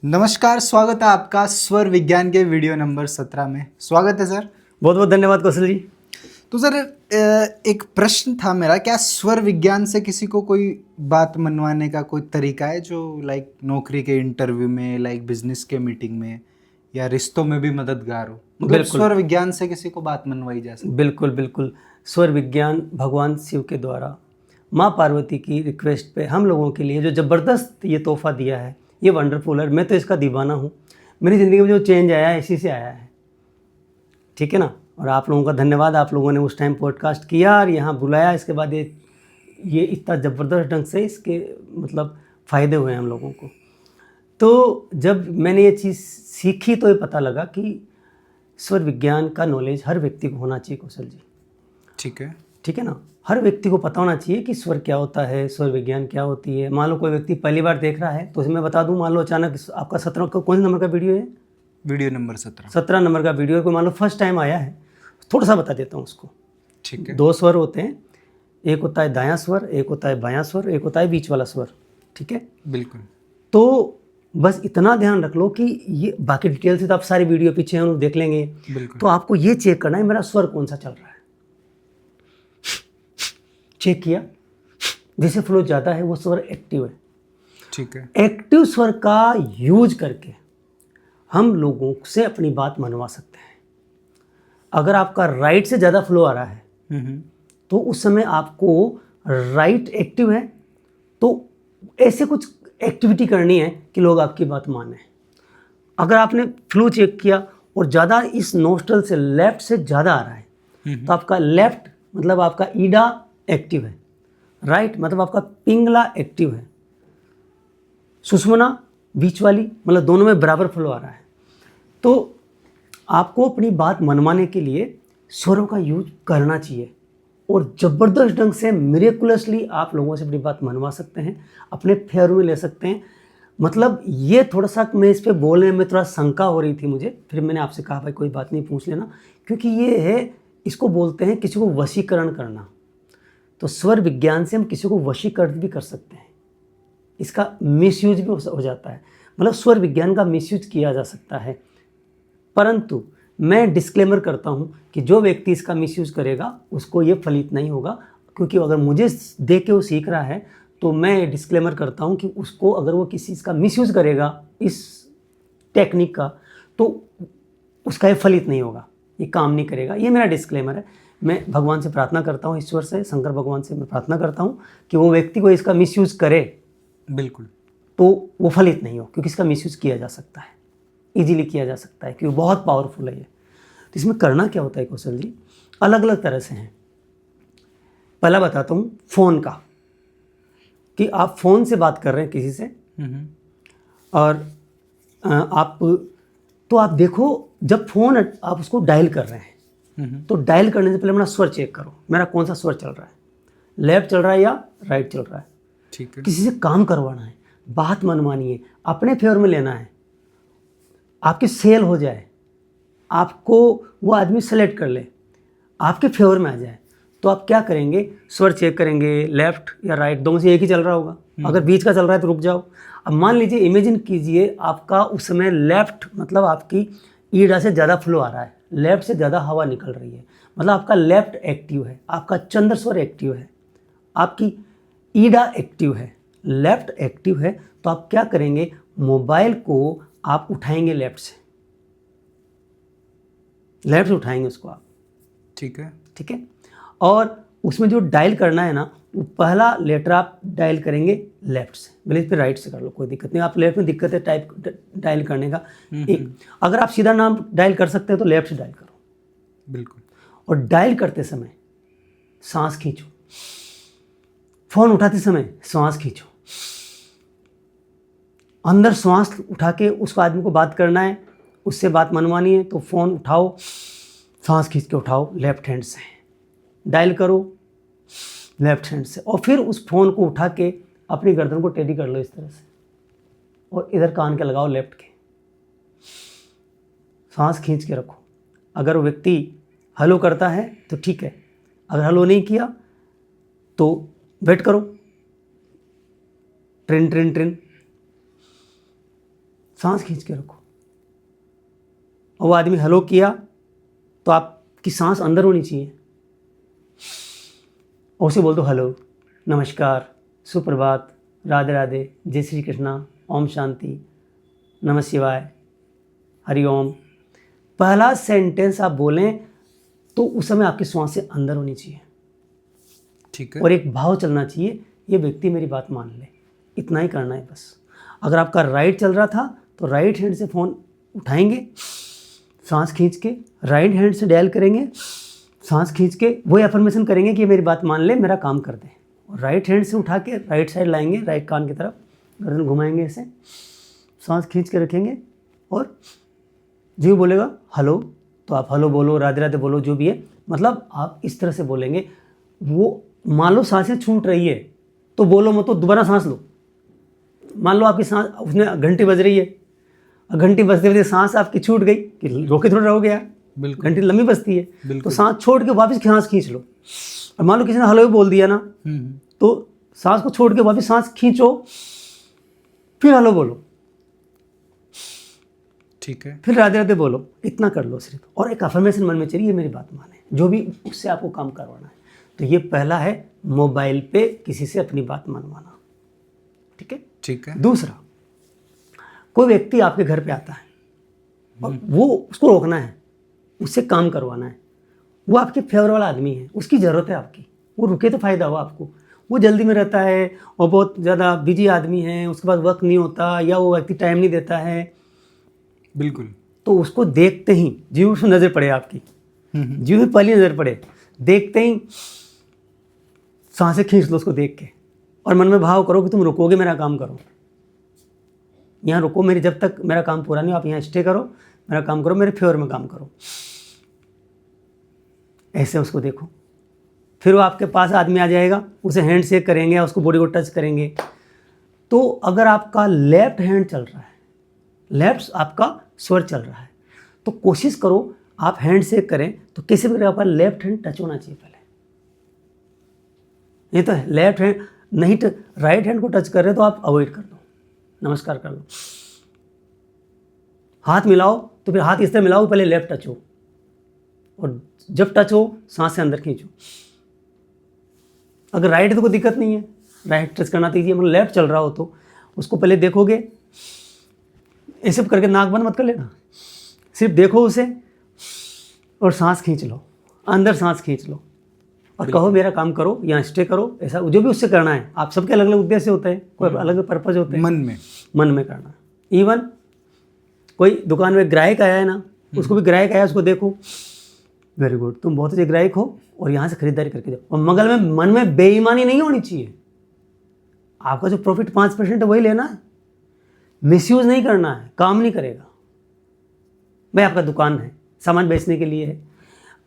नमस्कार, स्वागत है आपका स्वर विज्ञान के वीडियो नंबर 17 में। स्वागत है सर। बहुत बहुत धन्यवाद कौशल जी। तो सर एक प्रश्न था मेरा, क्या स्वर विज्ञान से किसी को कोई बात मनवाने का कोई तरीका है जो लाइक नौकरी के इंटरव्यू में, लाइक बिजनेस के मीटिंग में या रिश्तों में भी मददगार हो? मतलब बिल्कुल स्वर विज्ञान से किसी को बात मनवाई जा सकती बिल्कुल बिल्कुल। स्वर विज्ञान भगवान शिव के द्वारा माँ पार्वती की रिक्वेस्ट पे हम लोगों के लिए जो ज़बरदस्त ये तोहफा दिया है, ये वंडरफुल है। मैं तो इसका दीवाना हूँ। मेरी ज़िंदगी में जो चेंज आया है इसी से आया है, ठीक है ना। और आप लोगों का धन्यवाद, आप लोगों ने उस टाइम पॉडकास्ट किया और यहाँ बुलाया। इसके बाद ये इतना ज़बरदस्त ढंग से इसके मतलब फ़ायदे हुए हम लोगों को। तो जब मैंने ये चीज़ सीखी तो ये पता लगा कि स्वर विज्ञान का नॉलेज हर व्यक्ति को होना चाहिए कौशल जी। ठीक है ना। हर व्यक्ति को पता होना चाहिए कि स्वर क्या होता है, स्वर विज्ञान क्या होती है। मान लो कोई व्यक्ति पहली बार देख रहा है तो मैं बता दूं, मान लो अचानक आपका 17 कौन से नंबर का वीडियो है? Video number 17। 17 नंबर का वीडियो है। कोई मान लो फर्स्ट टाइम आया है, थोड़ा सा बता देता हूँ उसको। ठीक है। 2 स्वर होते हैं, एक होता है दायां स्वर, एक होता है बायां स्वर, एक होता है बीच वाला स्वर। ठीक है, बिल्कुल। तो बस इतना ध्यान रख लो कि ये बाकी डिटेल से तो आप सारी वीडियो पीछे हैं देख लेंगे। बिल्कुल। तो आपको ये चेक करना है मेरा स्वर कौन सा चल रहा है। चेक किया, जिसे फ्लो ज़्यादा है वो स्वर एक्टिव है। ठीक है। एक्टिव स्वर का यूज करके हम लोगों से अपनी बात मनवा सकते हैं। अगर आपका राइट से ज़्यादा फ्लो आ रहा है तो उस समय आपको राइट एक्टिव है तो ऐसे कुछ एक्टिविटी करनी है कि लोग आपकी बात माने। अगर आपने फ्लो चेक किया और ज़्यादा इस नोस्ट्रल से लेफ्ट से ज़्यादा आ रहा है तो आपका लेफ्ट मतलब आपका ईडा एक्टिव है, राइट मतलब आपका पिंगला एक्टिव है, सुषुम्ना बीच वाली मतलब दोनों में बराबर फ्लो आ रहा है। तो आपको अपनी बात मनवाने के लिए स्वरों का यूज करना चाहिए और ज़बरदस्त ढंग से मिरेकुलसली आप लोगों से अपनी बात मनवा सकते हैं, अपने फेवर में ले सकते हैं। मतलब ये थोड़ा सा मैं इस पर बोलने में थोड़ा शंका हो रही थी मुझे, फिर मैंने आपसे कहा भाई कोई बात नहीं पूछ लेना, क्योंकि ये है, इसको बोलते हैं किसी को वशीकरण करना। तो स्वर विज्ञान से हम किसी को वशीकरण भी कर सकते हैं, इसका मिसयूज भी हो जाता है, मतलब स्वर विज्ञान का मिसयूज किया जा सकता है। परंतु मैं डिस्क्लेमर करता हूँ कि जो व्यक्ति इसका मिसयूज करेगा उसको ये फलित नहीं होगा, क्योंकि अगर मुझे देख के वो सीख रहा है तो मैं डिस्क्लेमर करता हूँ कि उसको अगर वो किसी इसका मिसयूज करेगा इस टेक्निक का तो उसका ये फलित नहीं होगा, ये काम नहीं करेगा। ये मेरा डिस्क्लेमर है। मैं भगवान से प्रार्थना करता हूँ, ईश्वर से, शंकर भगवान से मैं प्रार्थना करता हूँ कि वो व्यक्ति को इसका मिसयूज करे बिल्कुल तो वो फलित नहीं हो, क्योंकि इसका मिसयूज किया जा सकता है, इजीली किया जा सकता है, क्योंकि बहुत पावरफुल है ये। तो इसमें करना क्या होता है कौशल जी, अलग अलग तरह से हैं। पहला बताता हूँ फ़ोन का, कि आप फ़ोन से बात कर रहे हैं किसी से और आप तो आप देखो जब फ़ोन आप उसको डायल कर रहे हैं तो डायल करने से पहले अपना स्वर चेक करो, मेरा कौन सा स्वर चल रहा है, लेफ्ट चल रहा है या राइट चल रहा है। ठीक है। किसी से काम करवाना है, बात मनवानी है, अपने फेवर में लेना है, आपकी सेल हो जाए, आपको वो आदमी सेलेक्ट कर ले, आपके फेवर में आ जाए, तो आप क्या करेंगे, स्वर चेक करेंगे, लेफ्ट या राइट, दोनों से एक ही चल रहा होगा। अगर बीच का चल रहा है तो रुक जाओ। अब मान लीजिए, इमेजिन कीजिए आपका उस समय लेफ्ट मतलब आपकी ईड़ा से ज़्यादा फ्लो आ रहा है, लेफ्ट से ज़्यादा हवा निकल रही है, मतलब आपका लेफ्ट एक्टिव है, आपका चंद्र स्वर एक्टिव है, आपकी ईड़ा एक्टिव है, लेफ्ट एक्टिव है। तो आप क्या करेंगे, मोबाइल को आप उठाएंगे लेफ्ट से उठाएंगे उसको आप। ठीक है। ठीक है, और उसमें जो डायल करना है ना, वो पहला लेटर आप डायल करेंगे लेफ्ट से, भले इस पर राइट से कर लो, कोई दिक्कत नहीं। आप लेफ्ट में दिक्कत है टाइप डायल करने का, एक अगर आप सीधा नाम डायल कर सकते हैं तो लेफ्ट से डायल करो। बिल्कुल। और डायल करते समय सांस खींचो, फोन उठाते समय सांस खींचो, अंदर सांस उठा के उस आदमी को बात करना है, उससे बात मनवानी है, तो फ़ोन उठाओ, सांस खींच के उठाओ, लेफ्ट हैंड से डायल करो, लेफ्ट हैंड से, और फिर उस फ़ोन को उठा के अपनी गर्दन को टेढ़ी कर लो इस तरह से, और इधर कान के लगाओ लेफ्ट के, सांस खींच के रखो। अगर वो व्यक्ति हलो करता है तो ठीक है, अगर हलो नहीं किया तो वेट करो, ट्रिन ट्रिन ट्रिन, सांस खींच के रखो। और वो आदमी हेलो किया तो आपकी सांस अंदर होनी चाहिए, और उसे बोल दो हेलो, नमस्कार, सुप्रभात, राधे राधे, जय श्री कृष्णा, ओम शांति, नमः शिवाय, हरिओम। पहला सेंटेंस आप बोलें तो उस समय आपकी श्वास से अंदर होनी चाहिए, ठीक है। और एक भाव चलना चाहिए, ये व्यक्ति मेरी बात मान ले। इतना ही करना है बस। अगर आपका राइट चल रहा था तो राइट हैंड से फ़ोन उठाएंगे, सांस खींच के, राइट हैंड से डायल करेंगे, सांस खींच के, वो एफर्मेशन करेंगे कि ये मेरी बात मान ले, मेरा काम कर दे। और राइट हैंड से उठा के राइट साइड लाएंगे, राइट कान की तरफ, गर्दन घुमाएंगे ऐसे, सांस खींच के रखेंगे, और जो बोलेगा हेलो तो आप हेलो बोलो, राधे राधे बोलो, जो भी है, मतलब आप इस तरह से बोलेंगे। वो मान लो सांसें छूट रही है तो बोलो मत, तो दोबारा सांस लो। मान लो आपकी सांस, उसने घंटी बज रही है, घंटी बजते बजते सांस आपकी छूट गई, कि रोके थोड़ा रहोगे यार, बिल्कुल। घंटी लंबी बजती है, तो बिल्कुल। सांस छोड़ के वापस सांस खींच लो। और मान लो किसी ने हेलो भी बोल दिया ना, तो सांस को छोड़ के वापस सांस खींचो, फिर हेलो बोलो, ठीक है। फिर राधे राधे बोलो। इतना कर लो सिर्फ, और एक अफर्मेशन मन में चलिए, ये मेरी बात माने, जो भी उससे आपको काम करवाना है। तो ये पहला है, मोबाइल पे किसी से अपनी बात मनवाना, ठीक है। ठीक है। दूसरा, कोई व्यक्ति आपके घर पे आता है और वो, उसको रोकना है, उससे काम करवाना है, वो आपके फेवर वाला आदमी है, उसकी ज़रूरत है आपकी, वो रुके तो फ़ायदा हुआ आपको। वो जल्दी में रहता है और बहुत ज़्यादा बिजी आदमी है, उसके पास वक्त नहीं होता, या वो व्यक्ति टाइम नहीं देता है, बिल्कुल। तो उसको देखते ही जीव उसमें नज़र पड़े आपकी, जीव में पहली नज़र पड़े, देखते ही सांसें खींच लो उसको देख के, और मन में भाव करो कि तुम रुकोगे, मेरा काम करो, यहाँ रुको, मेरी जब तक मेरा काम पूरा नहीं हो, आप यहाँ स्टे करो, मेरा काम करो, मेरे फेवर में काम करो। ऐसे उसको देखो। फिर वो आपके पास आदमी आ जाएगा, उसे हैंड शेक करेंगे, उसको बॉडी को टच करेंगे। तो अगर आपका लेफ्ट हैंड चल रहा है, लेफ्ट आपका स्वर चल रहा है, तो कोशिश करो आप हैंड शेक करें तो किसी भी जगह पर लेफ्ट हैंड टच होना चाहिए पहले। ये तो है, लेफ्ट हैंड नहीं, राइट हैंड को टच कर रहे तो आप अवॉइड कर दो, नमस्कार कर लो। हाथ मिलाओ तो फिर हाथ इस तरह मिलाओ, पहले लेफ्ट टच हो, और जब टच हो सांस से अंदर खींचो। अगर राइट है तो कोई दिक्कत नहीं है, राइट टच करना दीजिए, मतलब लेफ्ट चल रहा हो तो उसको पहले देखोगे, ऐसे करके नाक बंद मत कर लेना, सिर्फ देखो उसे और सांस खींच लो, अंदर सांस खींच लो, और कहो मेरा काम करो, यहाँ स्टे करो, ऐसा जो भी उससे करना है। आप सबके अलग अलग उद्देश्य होते हैं, कोई अलग अलग पर्पज होते हैं, मन में करना। इवन कोई दुकान में ग्राहक आया है ना, उसको भी ग्राहक आया, उसको देखो, वेरी गुड, तुम बहुत अच्छे ग्राहक हो, और यहाँ से खरीदारी करके जाओ। और मगल में, मन में बेईमानी नहीं होनी चाहिए। आपका जो प्रॉफिट 5% है वही लेना है, मिसयूज नहीं करना है, काम नहीं करेगा। भाई आपका दुकान है, सामान बेचने के लिए है,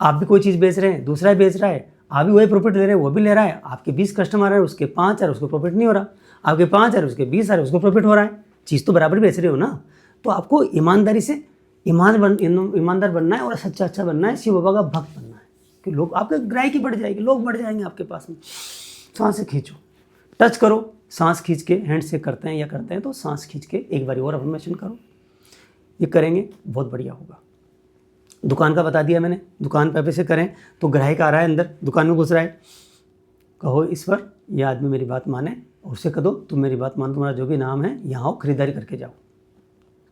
आप भी कोई चीज़ बेच रहे हैं, दूसरा बेच रहा है, आप भी वही प्रॉफिट ले रहे हैं, वो भी ले रहा है। आपके 20 कस्टमर आ रहे हैं, उसके 5 आ रहे, उसको प्रॉफिट नहीं हो रहा, आपके 5 आ रहे, उसके 20 आ रहे, उसको प्रॉफिट हो रहा है। चीज़ तो बराबर बेच रहे हो ना। तो आपको ईमानदारी से ईमानदार बनना है, और सच्चा अच्छा बनना है, शिव बाबा का भक्त बनना है, कि लोग आपके ग्राहकी बढ़ जाएगी, लोग बढ़ जाएंगे आपके पास में। सांस से खींचो, टच करो, सांस खींच के, हैंड से करते हैं या करते हैं तो सांस खींच के एक बार और अफर्मेशन करो। ये करेंगे बहुत बढ़िया होगा। दुकान का बता दिया मैंने, दुकान पे से करें तो ग्राहक आ रहा है अंदर, दुकान में घुस रहा है, कहो ईश्वर ये आदमी मेरी बात माने, और उससे कह दो तुम मेरी बात मानो, तुम्हारा जो भी नाम है यहाँ आओ, खरीदारी करके जाओ,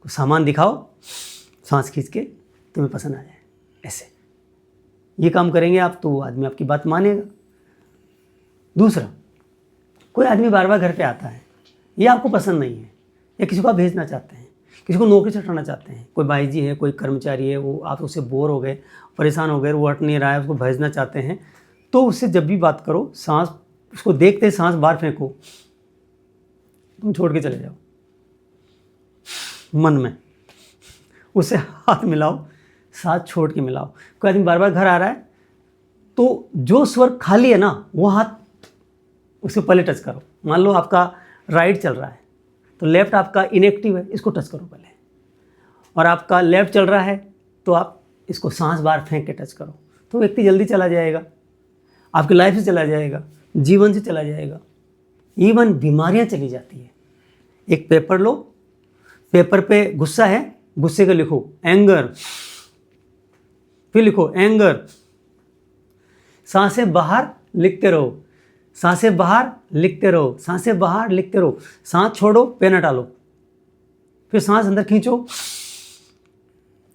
कुछ सामान दिखाओ, सांस खींच के तुम्हें पसंद आ जाए। ऐसे ये काम करेंगे आप तो आदमी आपकी बात मानेगा। दूसरा, कोई आदमी बार बार घर पे आता है, ये आपको पसंद नहीं है, या किसी को आप भेजना चाहते हैं, किसी को नौकरी चढ़ाना चाहते हैं, कोई भाई जी है, कोई कर्मचारी है, वो आप उससे बोर हो गए, परेशान हो गए, वो हट नहीं रहा है, उसको भेजना चाहते हैं, तो उससे जब भी बात करो, सांस, उसको देखते ही सांस बाहर फेंको, तुम छोड़ के चले जाओ, मन में उससे हाथ मिलाओ, साथ छोड़ के मिलाओ। कोई आदमी बार बार घर आ रहा है तो जो स्वर खाली है ना, वो हाथ उसे पहले टच करो। मान लो आपका राइट चल रहा है तो लेफ्ट आपका इनएक्टिव है, इसको टच करो पहले, और आपका लेफ्ट चल रहा है तो आप इसको सांस बाहर फेंक के टच करो, तो व्यक्ति जल्दी चला जाएगा, आपकी लाइफ से चला जाएगा, जीवन से चला जाएगा, इवन बीमारियां चली जाती है। एक पेपर लो, पेपर पे गुस्सा है, गुस्से का लिखो एंगर, फिर लिखो एंगर। सांसें बाहर लिखते रहो, सांसें बाहर लिखते रहो, सांसें बाहर लिखते रहो। सांस छोड़ो, पेन हटा लो, फिर सांस अंदर खींचो,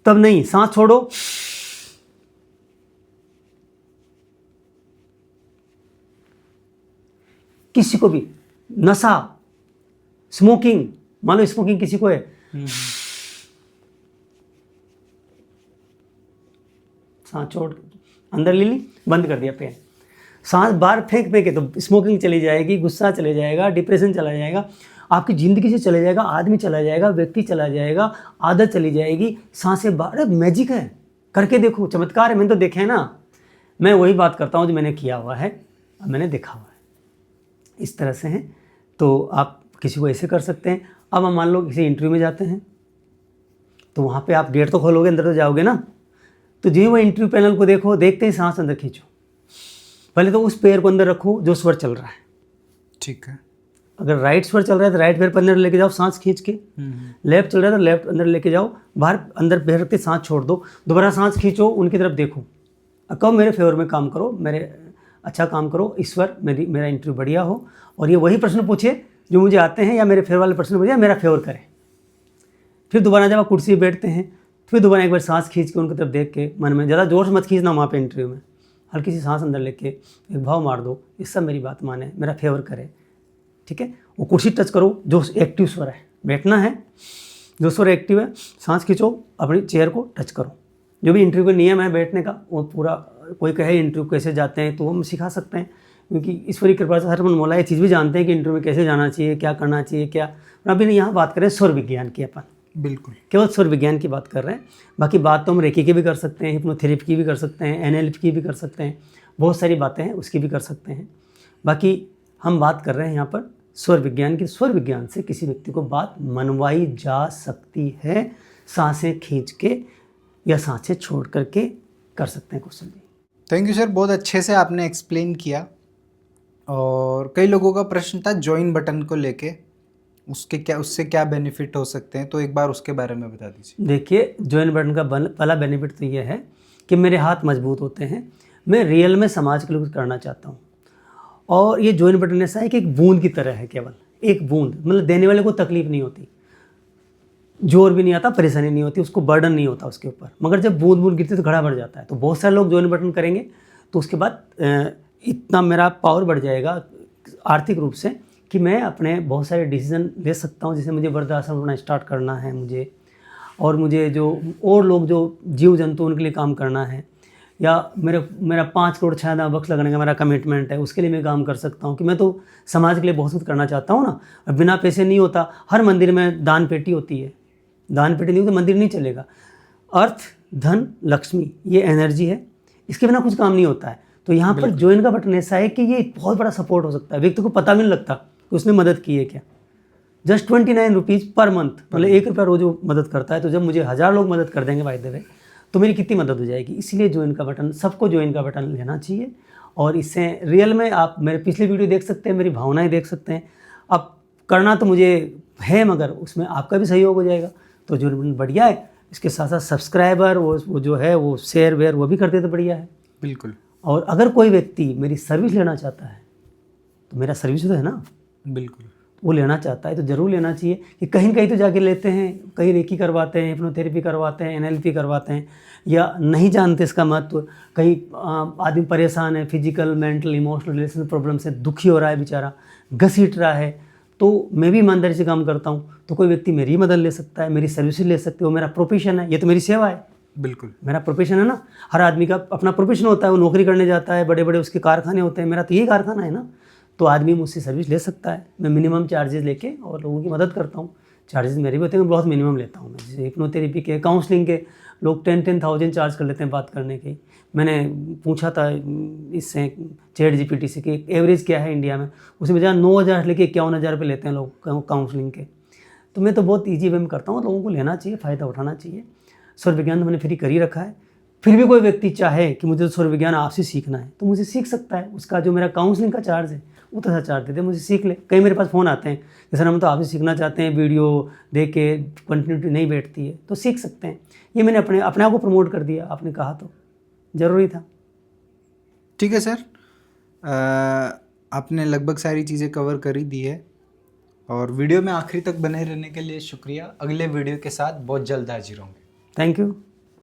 तब नहीं, सांस छोड़ो, किसी को भी नशा, स्मोकिंग, मान लो स्मोकिंग किसी को है, सांस छोड़ अंदर ले ली, बंद कर दिया पेन, सांस बाहर फेंक फेंके तो स्मोकिंग चली जाएगी, गुस्सा चले जाएगा, डिप्रेशन चला जाएगा, आपकी ज़िंदगी से चले जाएगा, आदमी चला जाएगा, व्यक्ति चला जाएगा, आदत चली जाएगी। सांसें बाहर, मैजिक है, करके देखो, चमत्कार है, मैंने तो देखे हैं ना। मैं वही बात करता हूँ जो मैंने किया हुआ है, मैंने देखा हुआ है, इस तरह से है। तो आप किसी को ऐसे कर सकते हैं। अब हम मान लो किसी इंटरव्यू में जाते हैं, तो वहाँ पे आप गेट तो खोलोगे, अंदर तो जाओगे ना, तो जो वो इंटरव्यू पैनल को देखो, देखते ही सांस अंदर खींचो। पहले तो उस पैर को अंदर रखो जो स्वर चल रहा है, ठीक है। अगर राइट स्वर चल रहा है तो राइट पैर पर अंदर लेके जाओ सांस खींच के, लेफ्ट चल रहा है तो लेफ्ट अंदर लेके जाओ, बाहर अंदर पैर रखते सांस छोड़ दो, दोबारा सांस खींचो, उनकी तरफ देखो, कब मेरे फेवर में काम करो, मेरे अच्छा काम करो, ईश्वर मेरा इंटरव्यू बढ़िया हो, और ये वही प्रश्न पूछे जो मुझे आते हैं, या मेरे फेवर वाले प्रश्न पूछे, मेरा फेवर करे। फिर दोबारा जब आप कुर्सी पर बैठते हैं, फिर दोबारा एक बार सांस खींच के उनकी तरफ देख के मन में, ज़्यादा जोर से मत खींचना वहाँ पे इंटरव्यू में, हल्की सी सांस अंदर लेके एक भाव मार दो, ये सब मेरी बात माने, मेरा फेवर करे, ठीक है। वो कुर्सी टच करो जो एक्टिव स्वर है, बैठना है, जो स्वर एक्टिव है, सांस खींचो, अपनी चेयर को टच करो। जो भी इंटरव्यू का नियम है बैठने का, वो पूरा, कोई कहे इंटरव्यू कैसे जाते हैं तो हम सिखा सकते हैं, क्योंकि ईश्वरी कृपा से हर मन मौला ये चीज़ भी जानते हैं कि इंटरव्यू में कैसे जाना चाहिए, क्या करना चाहिए, क्या। अभी यहाँ बात करें स्वर विज्ञान की, अपन बिल्कुल केवल स्वर विज्ञान की बात कर रहे हैं। बाकी बात तो हम रेकी की भी कर सकते हैं, हिप्नोथेरेपी की भी कर सकते हैं, एनएलपी की भी कर सकते हैं, बहुत सारी बातें हैं उसकी भी कर सकते हैं। बाकी हम बात कर रहे हैं यहाँ पर स्वर विज्ञान की। स्वर विज्ञान से किसी व्यक्ति को बात मनवाई जा सकती है, सांसें खींच के या सांसें छोड़ करके कर सकते हैं क्वेश्चन भी। थैंक यू सर, बहुत अच्छे से आपने एक्सप्लेन किया। और कई लोगों का प्रश्न था ज्वाइन बटन को लेके, उससे क्या बेनिफिट हो सकते हैं, तो एक बार उसके बारे में बता दीजिए। देखिए, ज्वाइन बटन का पहला बेनिफिट तो ये है कि मेरे हाथ मजबूत होते हैं, मैं रियल में समाज के लिए कुछ करना चाहता हूँ। और ये ज्वाइन बटन ऐसा है कि एक बूंद की तरह है, केवल एक बूंद, मतलब देने वाले को तकलीफ नहीं होती, जोर भी नहीं आता, परेशानी नहीं होती, उसको बर्डन नहीं होता उसके ऊपर। मगर जब बूंद बूंद गिरती है तो घड़ा बढ़ जाता है। तो बहुत सारे लोग ज्वाइन बटन करेंगे तो उसके बाद इतना मेरा पावर बढ़ जाएगा आर्थिक रूप से कि मैं अपने बहुत सारे डिसीजन ले सकता हूँ। जैसे मुझे वृद्धाश्रम अपना स्टार्ट करना है मुझे, और मुझे जो और लोग जो जीव जंतु उनके लिए काम करना है, या मेरा 5 करोड़ छाया बक्स लगाने का मेरा कमिटमेंट है, उसके लिए मैं काम कर सकता हूँ। कि मैं तो समाज के लिए बहुत कुछ करना चाहता हूँ ना। अब बिना पैसे नहीं होता। हर मंदिर में दान पेटी होती है, दान पेटी नहीं हो तो मंदिर नहीं चलेगा। अर्थ, धन, लक्ष्मी, ये एनर्जी है, इसके बिना कुछ काम नहीं होता है। तो यहाँ पर ज्वाइन का बटन ऐसा है कि ये बहुत बड़ा सपोर्ट हो सकता है। व्यक्ति को पता भी नहीं लगता कि उसने मदद की है क्या। जस्ट 29 रुपीज़ पर मंथ, मतलब 1 रुपया रोज वो मदद करता है। तो जब मुझे 1000 लोग मदद कर देंगे बाय द वे, तो मेरी कितनी मदद हो जाएगी। इसलिए ज्वाइन का बटन, सबको ज्वाइन का बटन लेना चाहिए। और इससे रियल में आप मेरे पिछले वीडियो देख सकते हैं, मेरी भावनाएं देख सकते हैं। अब करना तो मुझे है, मगर उसमें आपका भी सहयोग हो जाएगा, तो जो बढ़िया है। इसके साथ साथ सब्सक्राइबर वो जो है वो शेयर वेयर वो भी करते तो बढ़िया है। बिल्कुल। और अगर कोई व्यक्ति मेरी सर्विस लेना चाहता है, तो मेरा सर्विस तो है ना, बिल्कुल, वो लेना चाहता है तो ज़रूर लेना चाहिए। कि कहीं कहीं तो जाके लेते हैं, कहीं रेकी करवाते हैं, हिप्नोथेरेपी करवाते हैं, एनएलपी करवाते हैं, या नहीं जानते इसका महत्व। कहीं आदमी परेशान है, physical, mental, emotional relation problem से दुखी हो रहा है, बेचारा घसीट रहा है, तो मैं भी ईमानदारी से काम करता हूँ। तो कोई व्यक्ति मेरी मदद ले सकता है, मेरी सर्विस ले सकते हो। मेरा प्रोफेशन है, ये तो मेरी सेवा है। बिल्कुल, मेरा प्रोफेशन है ना। हर आदमी का अपना प्रोफेशन होता है, वो नौकरी करने जाता है, बड़े बड़े उसके कारखाने होते हैं। मेरा तो यही कारखाना है ना। तो आदमी मुझसे सर्विस ले सकता है। मैं मिनिमम चार्जेस लेके और लोगों की मदद करता हूँ। चार्जेस मेरे भी होते हैं, मैं बहुत मिनिमम लेता हूँ। मैं जैसे हिप्नोथेरेपी के, काउंसलिंग के लोग 10,000 चार्ज कर लेते हैं बात करने की। मैंने पूछा था इससे ChatGPT से कि एवरेज क्या है इंडिया में, उसमें जहाँ 9,000 लेके 51,000 रुपये लेते हैं लोग काउंसलिंग के। तो मैं तो बहुत ईजी वे में करता हूँ। लोगों को लेना चाहिए, फ़ायदा उठाना चाहिए। स्वर विज्ञान तो मैंने फ्री कर ही रखा है। फिर भी कोई व्यक्ति चाहे कि मुझे स्वर विज्ञान आपसे सीखना है, तो मुझे सीख सकता है। उसका जो मेरा काउंसलिंग का चार्ज है उतना सा चार्ज देते, मुझे सीख ले। कई मेरे पास फ़ोन आते हैं, जैसे हम तो आपसे सीखना चाहते हैं, वीडियो देख के कंटिन्यूटी नहीं बैठती है तो सीख सकते हैं। ये मैंने अपने आप को प्रमोट कर दिया, आपने कहा तो ज़रूरी था। ठीक है सर, आपने लगभग सारी चीज़ें कवर कर ही दी है, और वीडियो में आखिरी तक बने रहने के लिए शुक्रिया। अगले वीडियो के साथ बहुत जल्द हाजिर होंगे। Thank you.